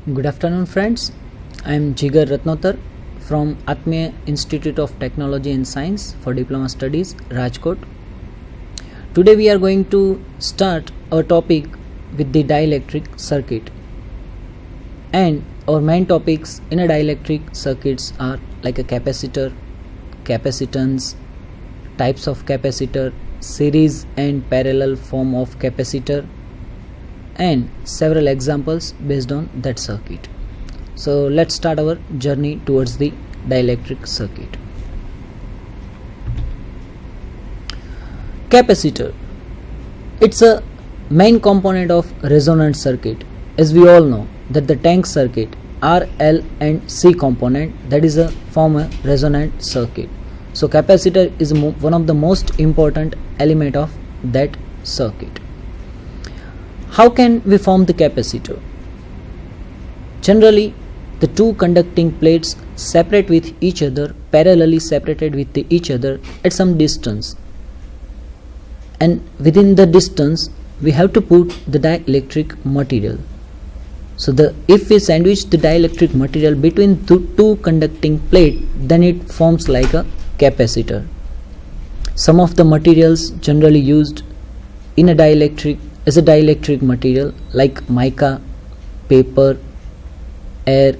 Good afternoon, friends. I am Jigar Ratnotar from Atmeya Institute of Technology and Science for Diploma Studies, Rajkot. Today we are going to start our topic with the dielectric circuit. And our main topics in a dielectric circuits are like a capacitor, capacitance, types of capacitor, series and parallel form of capacitor, and several examples based on that circuit. So let's start our journey towards the dielectric circuit. Capacitor, it's a main component of resonant circuit. As we all know that the tank circuit R, L and C component, that is a form a resonant circuit. So capacitor is one of the most important element of that circuit. How can we form the capacitor? Generally, the two conducting plates separate with each other, parallelly separated with each other at some distance. And within the distance, we have to put the dielectric material. So if we sandwich the dielectric material between two conducting plates, then it forms like a capacitor. Some of the materials generally used in a dielectric as a dielectric material like mica, paper, air,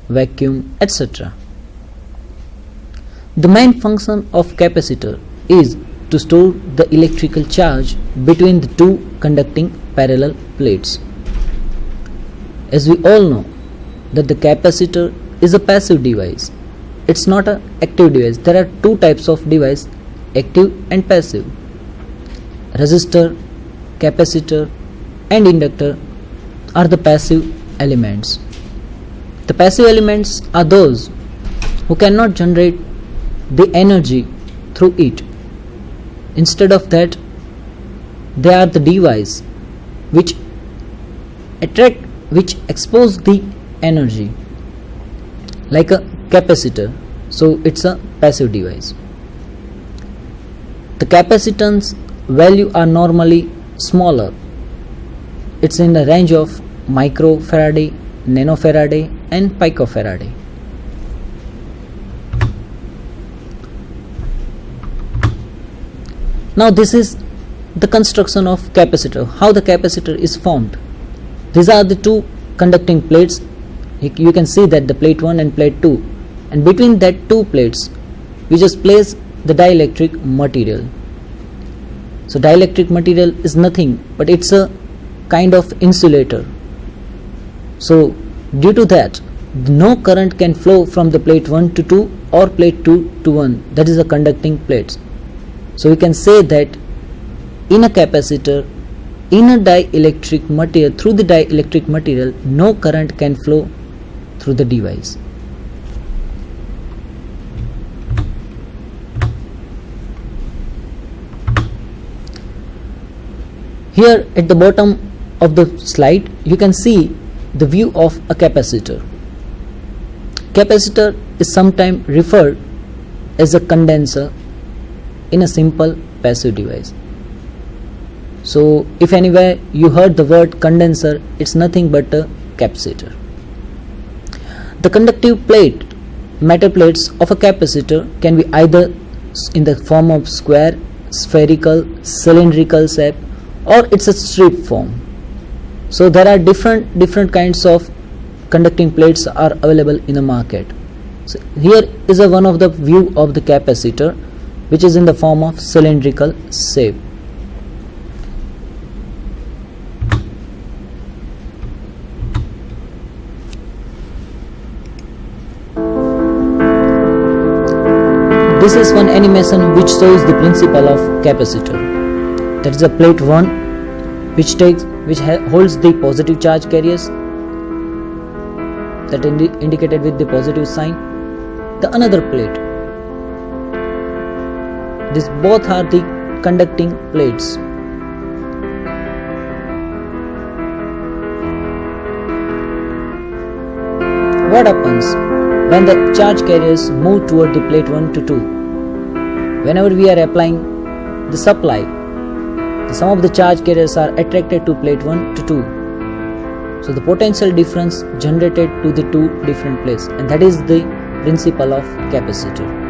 vacuum, etc. The main function of capacitor is to store the electrical charge between the two conducting parallel plates. As we all know that the capacitor is a passive device. It's not an active device. There are two types of device, active and passive. Resistor, capacitor and inductor are the passive elements. The passive elements are those who cannot generate the energy through it. Instead of that, they are the device which expose the energy, like a capacitor. So it's a passive device. The capacitance value are normally smaller. It's in the range of microfarad, nanofarad and picofarad. Now this is the construction of capacitor, how the capacitor is formed. These are the two conducting plates. You can see that the plate 1 and plate 2, and between that two plates we just place the dielectric material. So dielectric material is nothing but it's a kind of insulator. So due to that, no current can flow from the plate 1 to 2 or plate 2 to 1, that is the conducting plates. So we can say that in a capacitor, in a dielectric material, through the dielectric material, no current can flow through the device. Here at the bottom of the slide, you can see the view of a capacitor. Capacitor is sometimes referred as a condenser in a simple passive device. So if anywhere you heard the word condenser, it's nothing but a capacitor. The conductive plate, metal plates of a capacitor can be either in the form of square, spherical, cylindrical shape, or it's a strip form. So there are different kinds of conducting plates are available in the market. So here is one of the view of the capacitor, which is in the form of cylindrical shape. This is one animation which shows the principle of capacitor. That is a plate 1 which holds the positive charge carriers, that indicated with the positive sign. The another plate, these both are the conducting plates. What happens when the charge carriers move toward the plate 1 to 2? Whenever we are applying the supply, some of the charge carriers are attracted to plate 1 to 2. So the potential difference generated to the two different plates, and that is the principle of capacitor.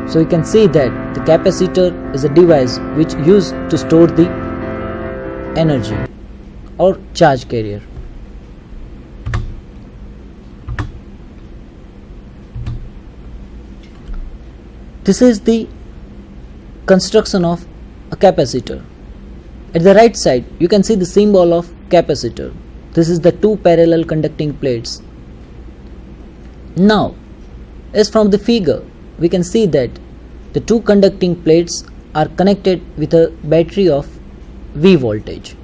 So you can see that the capacitor is a device which used to store the energy or charge carrier. This is the construction of a capacitor. At the right side you can see the symbol of capacitor. This is the two parallel conducting plates. Now, as from the figure we can see that the two conducting plates are connected with a battery of V voltage.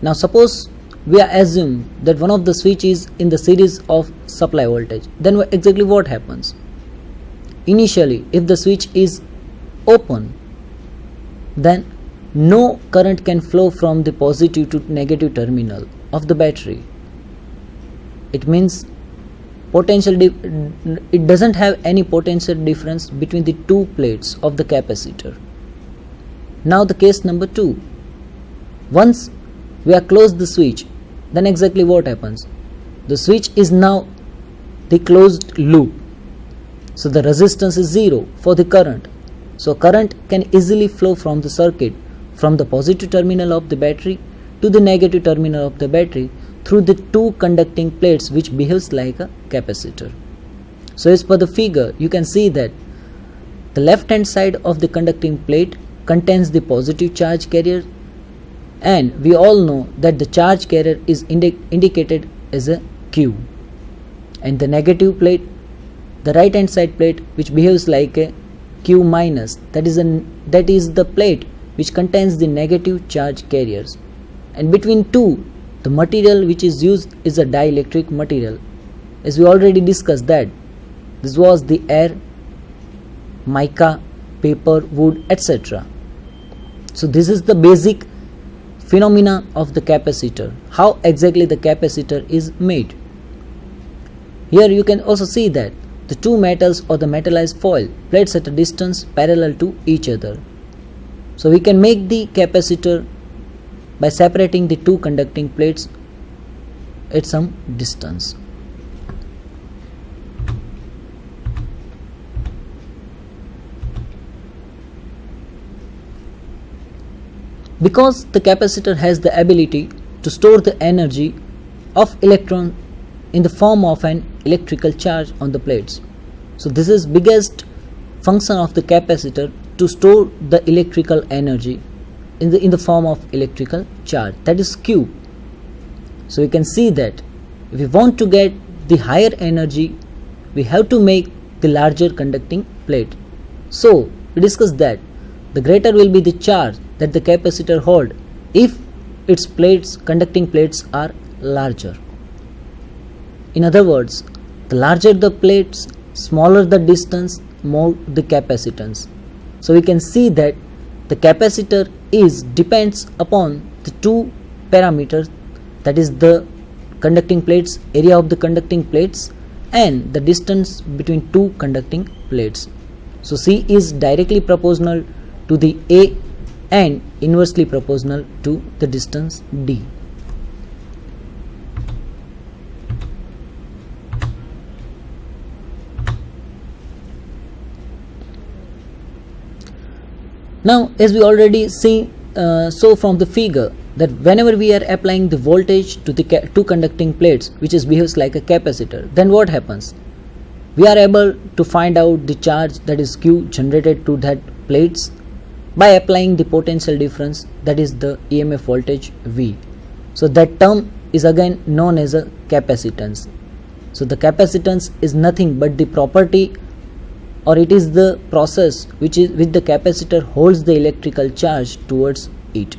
Now suppose we are assume that one of the switch is in the series of supply voltage, then exactly what happens? Initially, if the switch is open, then no current can flow from the positive to negative terminal of the battery. It means it doesn't have any potential difference between the two plates of the capacitor. Now the case number 2. Once we are closed the switch, then exactly what happens? The switch is now the closed loop. So the resistance is 0 for the current. So current can easily flow from the circuit from the positive terminal of the battery to the negative terminal of the battery through the two conducting plates, which behaves like a capacitor. So as per the figure you can see that the left hand side of the conducting plate contains the positive charge carrier, and we all know that the charge carrier is indicated as a Q, and the negative plate, the right hand side plate, which behaves like a Q minus, that is the plate which contains the negative charge carriers, and between two the material which is used is a dielectric material. As we already discussed that this was the air, mica, paper, wood, etc. So this is the basic phenomena of the capacitor, how exactly the capacitor is made. Here you can also see that the two metals or the metallized foil plates at a distance parallel to each other. So we can make the capacitor by separating the two conducting plates at some distance. Because the capacitor has the ability to store the energy of electron in the form of an electrical charge on the plates. So this is biggest function of the capacitor, to store the electrical energy in the form of electrical charge, that is Q. So you can see that if we want to get the higher energy, we have to make the larger conducting plate. So we discussed that the greater will be the charge that the capacitor hold if its conducting plates are larger. In other words, the larger the plates, smaller the distance, more the capacitance. So we can see that the capacitor depends upon the two parameters, that is the conducting plates, area of the conducting plates, and the distance between two conducting plates. So C is directly proportional to the A and inversely proportional to the distance D. Now, as we already saw from the figure, that whenever we are applying the voltage to the two conducting plates, which behaves like a capacitor, then what happens? We are able to find out the charge, that is Q, generated to that plates by applying the potential difference, that is the EMF voltage V. So that term is again known as a capacitance. So the capacitance is nothing but the property, or it is the process which the capacitor holds the electrical charge towards it.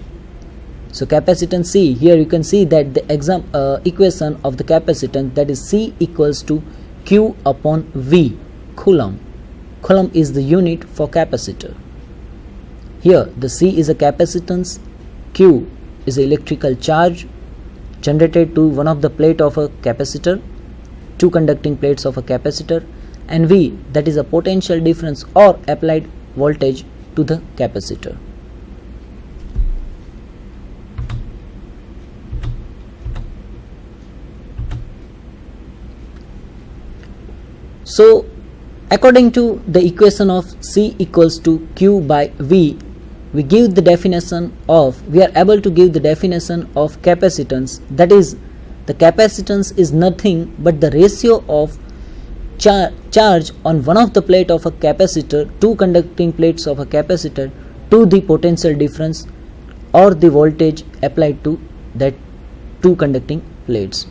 So capacitance C, here you can see that the equation of the capacitance, that is C equals to Q upon V, Coulomb. Coulomb is the unit for capacitor. Here the C is a capacitance, Q is the electrical charge generated to one of the plate of a capacitor, two conducting plates of a capacitor, and V, that is a potential difference or applied voltage to the capacitor. So according to the equation of C equals to Q by V, we are able to give the definition of capacitance. That is, the capacitance is nothing but the ratio of charge on one of the plate of a capacitor, two conducting plates of a capacitor, to the potential difference or the voltage applied to that two conducting plates.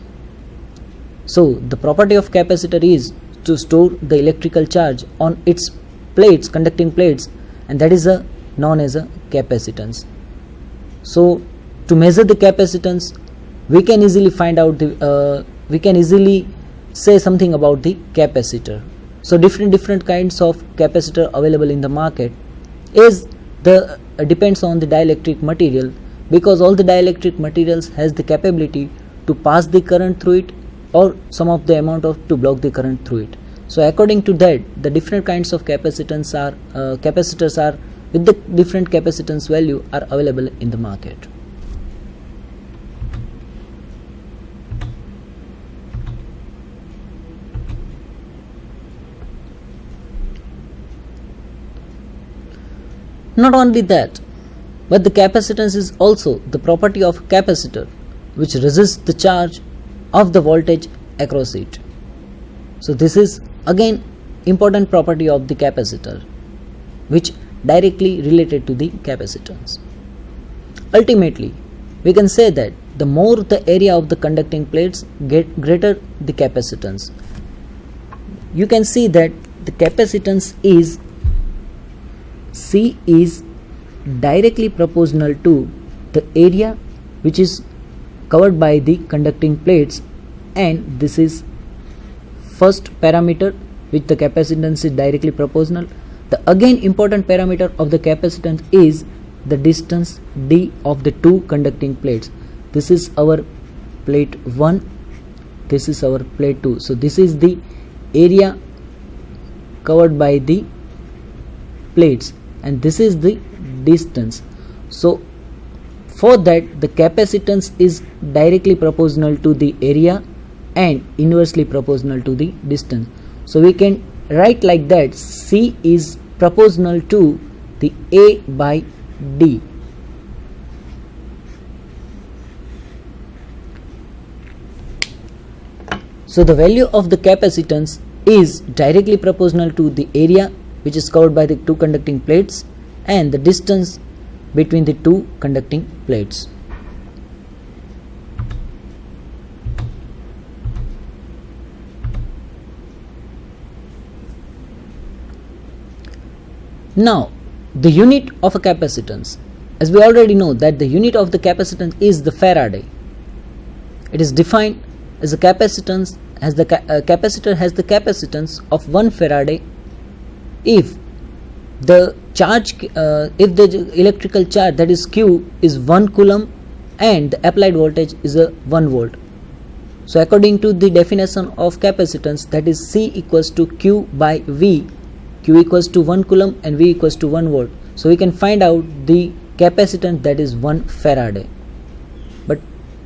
So the property of capacitor is to store the electrical charge on its plates, conducting plates, and that is known as a capacitance. So to measure the capacitance, we can easily say something about the capacitor. So different kinds of capacitor available in the market is depends on the dielectric material, because all the dielectric materials has the capability to pass the current through it or some of the amount of to block the current through it. So according to that, the different kinds of capacitors are with the different capacitance value are available in the market. Not only that, but the capacitance is also the property of capacitor, which resists the charge of the voltage across it. So this is again important property of the capacitor, which directly related to the capacitance. Ultimately, we can say that the more the area of the conducting plates get greater the capacitance. You can see that the capacitance is C is directly proportional to the area which is covered by the conducting plates, and this is first parameter which the capacitance is directly proportional. The again important parameter of the capacitance is the distance d of the two conducting plates. This is our plate 1, this is our plate 2. So this is the area covered by the plates and this is the distance. So for that, the capacitance is directly proportional to the area and inversely proportional to the distance. So we can write like that: C is proportional to the A by D. So the value of the capacitance is directly proportional to the area which is covered by the two conducting plates and the distance between the two conducting plates. Now, the unit of a capacitance. As we already know that the unit of the capacitance is the Faraday. It is defined as a capacitance as the capacitor has the capacitance of 1 Faraday if the electrical charge, that is Q, is 1 coulomb and the applied voltage is a 1 volt. So according to the definition of capacitance, that is C equals to Q by V, Q equals to 1 coulomb and V equals to 1 volt. So we can find out the capacitance, that is 1 Faraday.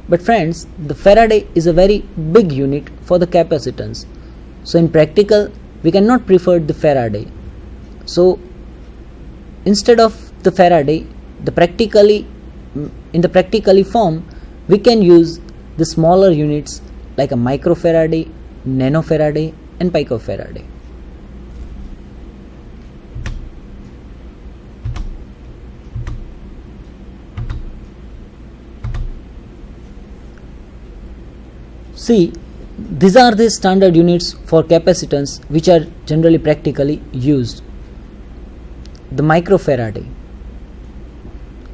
But friends, the Faraday is a very big unit for the capacitance. So in practical, we cannot prefer the Faraday. So instead of the Faraday, in the practically form, we can use the smaller units like a microfarad, nanofarad and picofarad. See, these are the standard units for capacitance which are generally practically used. The microfarad.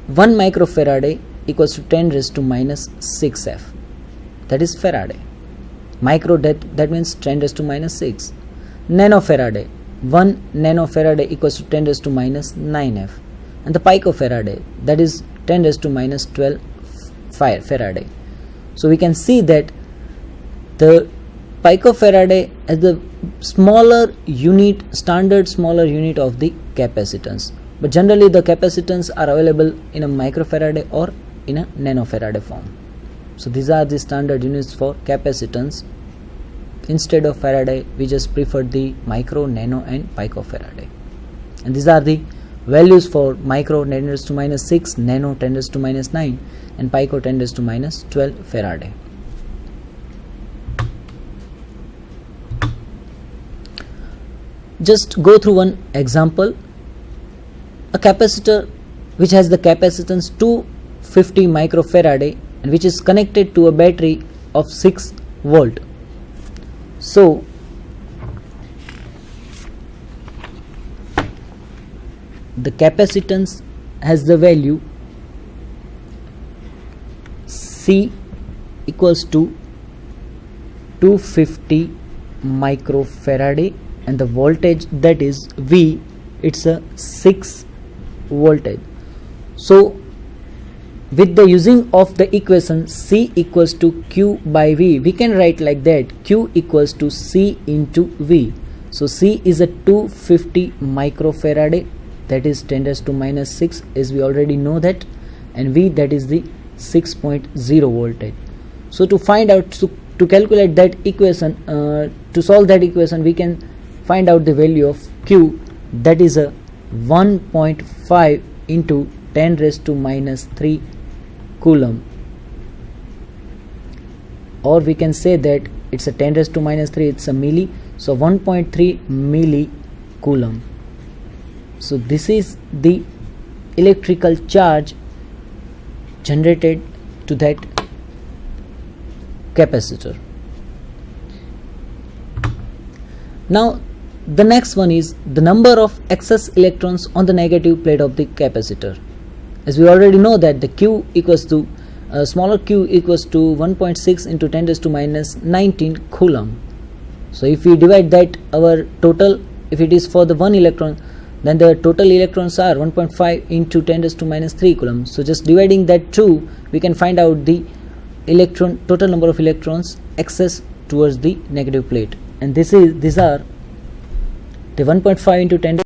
1 microfarad equals to 10 raised to minus 6 F. That is Faraday. Micro, that means 10 raised to minus 6. Nanofarad. 1 nanofarad equals to 10 raised to minus 9 F. And the picofarad, that is 10 raised to minus 12 Faraday. So we can see that the picofarad is the smaller unit, standard smaller unit of the capacitance. But generally the capacitance are available in a microfarad or in a nanofarad form. So these are the standard units for capacitance. instead of Faraday we just prefer the micro, nano and picofaraday. And these are the values for micro 10 raised to minus 6, nano 10 raised to minus 9 and pico 10 raised to minus 12 Faraday. Just go through one example. A capacitor which has the capacitance 250 microfaraday and which is connected to a battery of 6 volt. So the capacitance has the value C equals to 250 microfarad and the voltage, that is V, it's a 6 voltage. So with the using of the equation C equals to Q by V, we can write like that: Q equals to C into V. So C is a 250 microfarad, that is 10 raised to minus 6, as we already know that, and V, that is the 6.0 voltage. So to find out, to calculate that equation, to solve that equation, we can find out the value of Q, that is a 1.5 into 10 raised to minus 3 coulomb, or we can say that it's a 10 raised to minus 3, it's a milli, so 1.3 milli coulomb. So this is the electrical charge generated to that capacitor. Now the next one is the number of excess electrons on the negative plate of the capacitor. As we already know that the Q equals to smaller q equals to 1.6 into 10 raised to minus 19 coulomb. So if we divide that, our total, if it is for the one electron, then the total electrons are 1.5 into 10 raised to minus 3 coulomb. So just dividing that 2, we can find out the total number of electrons excess towards the negative plate, and these are the 1.5 into 10